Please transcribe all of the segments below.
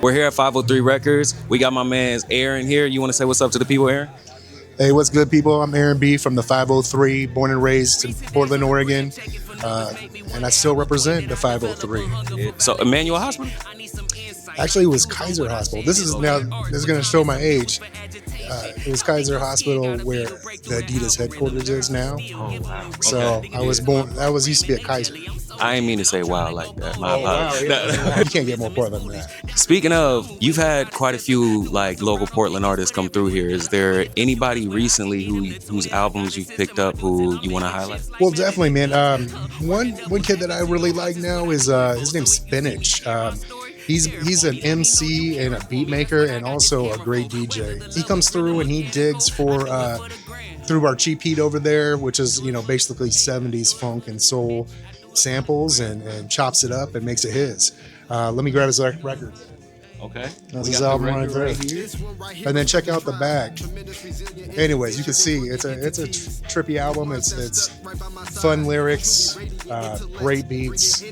We're here at 503 Records. We got my man's Aaron here. You want to say what's up to the people, Aaron? Hey, what's good, people? I'm Aaron B. from the 503, born and raised in Portland, Oregon, and I still represent the 503. So, Emmanuel Hospital? Actually, it was Kaiser Hospital. This is going to show my age. It was Kaiser Hospital where the Adidas headquarters is now. Oh, wow. So Okay. I was born. I used to be at Kaiser. I didn't mean to say wow like that. My Wow, apologies. yeah. You can't get more Portland than that. Speaking of, you've had quite a few like local Portland artists come through here. Is there anybody recently whose albums you've picked up who you want to highlight? Well, definitely, man. One kid that I really like now is his name's Spinach. He's an MC and a beat maker and also a great DJ. He comes through and he digs for through our cheap heat over there, which is basically 70s funk and soul samples, and chops it up and makes it his. Let me grab his record. Okay. That's his album right there. And then check out the back. Anyways, you can see it's a trippy album. It's fun lyrics, great beats,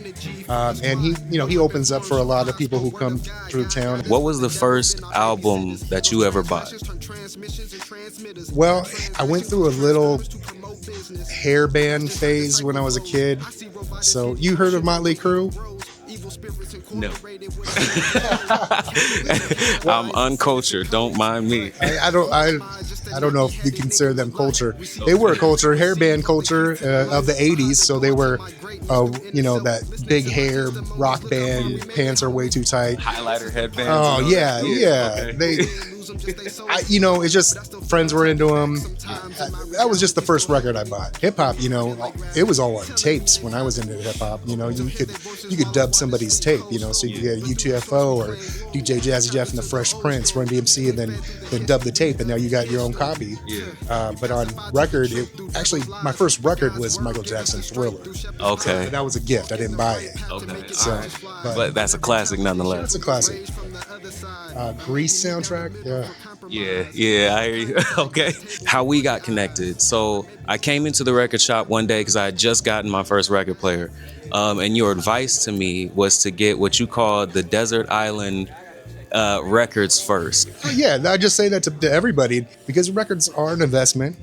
and he opens up for a lot of people who come through town. What was the first album that you ever bought? Well, I went through a little hair band phase when I was a kid. So you heard of Motley Crue? No. I'm uncultured. Don't mind me. I don't know if you consider them culture. They were a culture, hair band culture of the 80s. So they were, that big hair rock band. Pants are way too tight. Highlighter headbands. Oh yeah. Okay. It's just friends were into them. That was just the first record I bought. Hip hop, it was all on tapes when I was into hip hop. You could dub somebody's tape. So you could get a UTFO or DJ Jazzy Jeff and the Fresh Prince, Run DMC, and then dub the tape, and now you got your own copy. Yeah. But on record, my first record was Michael Jackson's Thriller. Okay. So that was a gift. I didn't buy it. Okay. So, All right. But that's a classic nonetheless. It's a classic. Grease soundtrack. Yeah, I hear you. Okay. How we got connected. So I came into the record shop one day because I had just gotten my first record player. And your advice to me was to get what you call the Desert Island records first. Yeah, I just say that to everybody because records are an investment.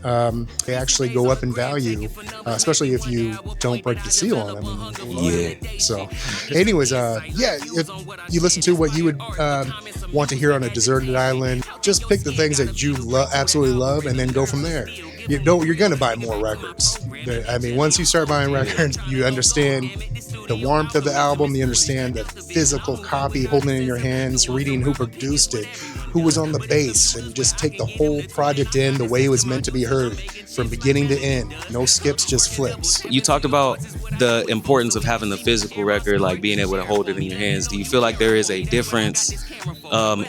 They actually go up in value, especially if you don't break the seal on them. Yeah. So, anyways, if you listen to what you would want to hear on a deserted island, just pick the things that you absolutely love and then go from there. You're going to buy more records. Once you start buying records, you understand the warmth of the album, you understand the physical copy, holding it in your hands, reading who produced it, who was on the bass, and just take the whole project in the way it was meant to be heard from beginning to end. No skips, just flips. You talked about the importance of having the physical record, like being able to hold it in your hands. Do you feel like there is a difference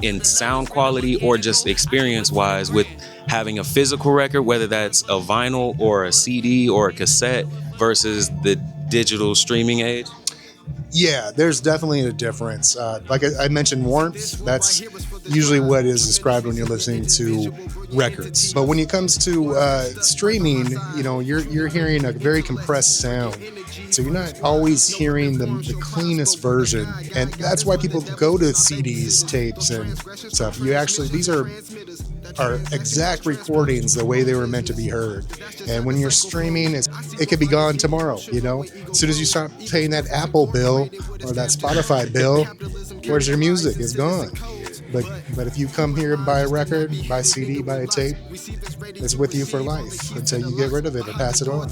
in sound quality or just experience-wise with having a physical record, whether that's a vinyl or a CD or a cassette versus the digital streaming age? Yeah, there's definitely a difference. Like I mentioned, warmth, that's usually what is described when you're listening to records. But when it comes to streaming, you're hearing a very compressed sound. So you're not always hearing the cleanest version. And that's why people go to CDs, tapes, and stuff. These are exact recordings the way they were meant to be heard. And when you're streaming, it could be gone tomorrow, As soon as you start paying that Apple bill or that Spotify bill, where's your music? It's gone. But if you come here and buy a record, buy a CD, buy a tape, it's with you for life until you get rid of it or pass it on.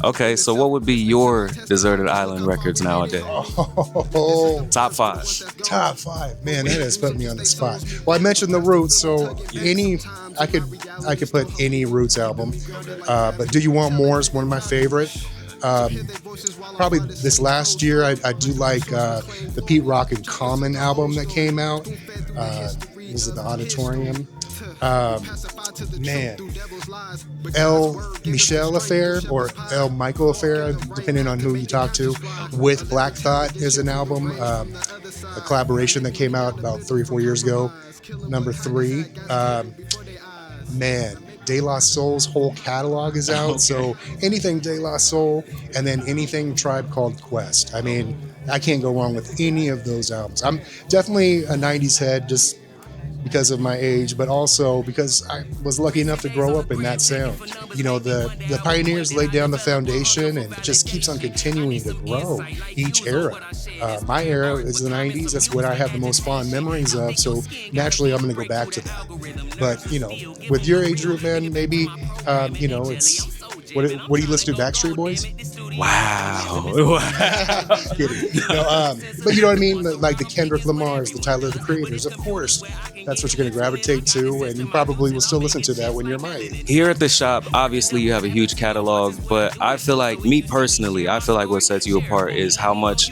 Okay, so what would be your deserted island records nowadays? Oh, Top 5. Top 5. Man, that has put me on the spot. Well, I mentioned the Roots, so I could put any Roots album. But Do You Want More is one of my favorite. Probably this last year, I do like the Pete Rock and Common album that came out. Was it the Auditorium? El Michelle Affair or El Michael Affair, depending on who you talk to, with Black Thought is an album, a collaboration that came out about 3 or 4 years ago. Number 3, De La Soul's whole catalog is out. Okay. So anything De La Soul, and then anything Tribe Called Quest. I mean, I can't go wrong with any of those albums. I'm definitely a 90s head just because of my age, but also because I was lucky enough to grow up in that sound. You know, the pioneers laid down the foundation, and it just keeps on continuing to grow each era. My era is the 90s. That's what I have the most fond memories of. So naturally, I'm going to go back to that. But, you know, with your age group, man, maybe, you know, it's, what do you listen to, Backstreet Boys? Wow. Kidding. No, but you know what I mean? Like the Kendrick Lamars, the Tyler, the Creators, of course. That's what you're going to gravitate to, and you probably will still listen to that when you're my age. Here at the shop, obviously you have a huge catalog, but I feel like, me personally, I feel like what sets you apart is how much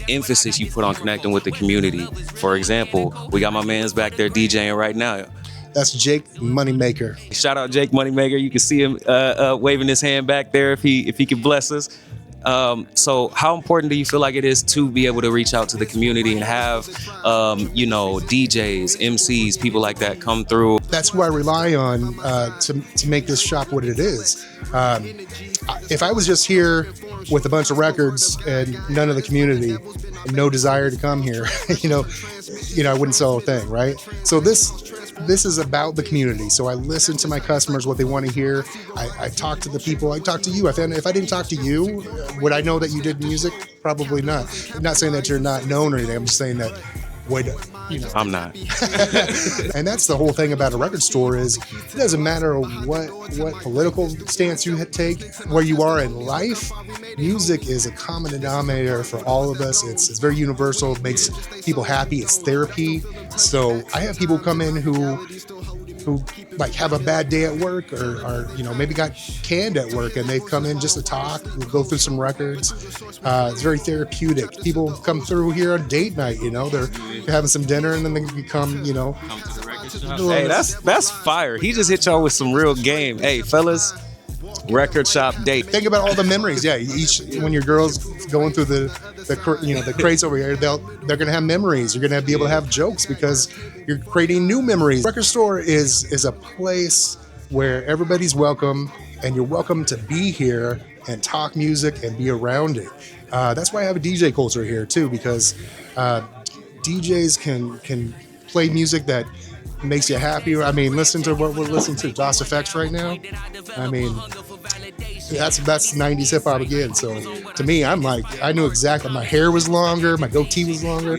emphasis you put on connecting with the community. For example, we got my man's back there DJing right now. That's Jake Moneymaker. Shout out Jake Moneymaker. You can see him waving his hand back there if he could bless us. So how important do you feel like it is to be able to reach out to the community and have, you know, DJs, MCs, people like that come through? That's who I rely on to make this shop what it is. If I was just here with a bunch of records and none of the community, and no desire to come here, you know, I wouldn't sell a thing, right? So this is about the community. So I listen to my customers, what they want to hear. I talk to the people. I talk to you. If I didn't talk to you, would I know that you did music? Probably not. I'm not saying that you're not known or anything. I'm just saying that, you know. I'm not. And that's the whole thing about a record store is it doesn't matter what political stance you take, where you are in life. Music is a common denominator for all of us. It's very universal. It makes people happy. It's therapy. So I have people come in who like have a bad day at work or you know, maybe got canned at work, and they've come in just to talk. We'll go through some records. It's very therapeutic. People come through here on date night, you know, they're having some dinner and then they become, you know. Hey, that's fire. He just hit y'all with some real game. Hey, fellas, record shop date. Think about all the memories. Yeah, when your girl's going through the crates over here, they're gonna have memories. You're gonna be able to have jokes because you're creating new memories. Record store is a place where everybody's welcome, and you're welcome to be here and talk music and be around it. That's why I have a DJ culture here too, because DJs can play music that makes you happy. I mean, listen to what we're listening to, DOS Effects right now. I mean, that's 90s hip hop again. So to me, I'm like, I knew exactly. My hair was longer, my goatee was longer.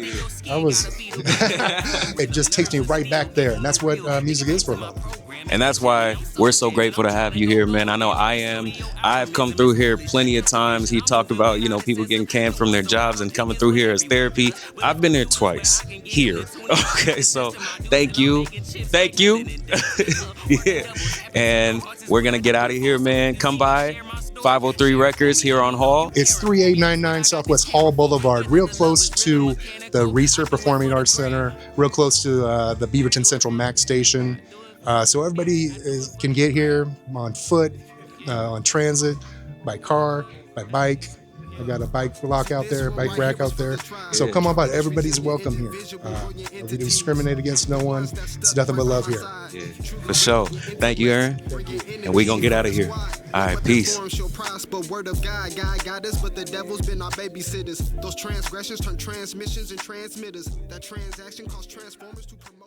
It just takes me right back there, and that's what music is for a lot of people. And that's why we're so grateful to have you here, man. I know I am. I've come through here plenty of times. He talked about, you know, people getting canned from their jobs and coming through here as therapy. I've been there twice here. Okay, so thank you. Thank you. Yeah. And we're going to get out of here, man. Come by 503 Records here on Hall. It's 3899 Southwest Hall Boulevard, real close to the Research Performing Arts Center, real close to the Beaverton Central Max Station. So everybody can get here on foot, on transit, by car, by bike. I got a bike lock out there, bike rack out there. So come on by. Everybody's welcome here. We discriminate against no one. It's nothing but love here. Yeah, for sure. Thank you, Aaron. And we gonna get out of here. All right, peace. Word of God got us, but the devil's been our babysitters. Those transgressions turn transmissions and transmitters. That transaction caused transformers to promote.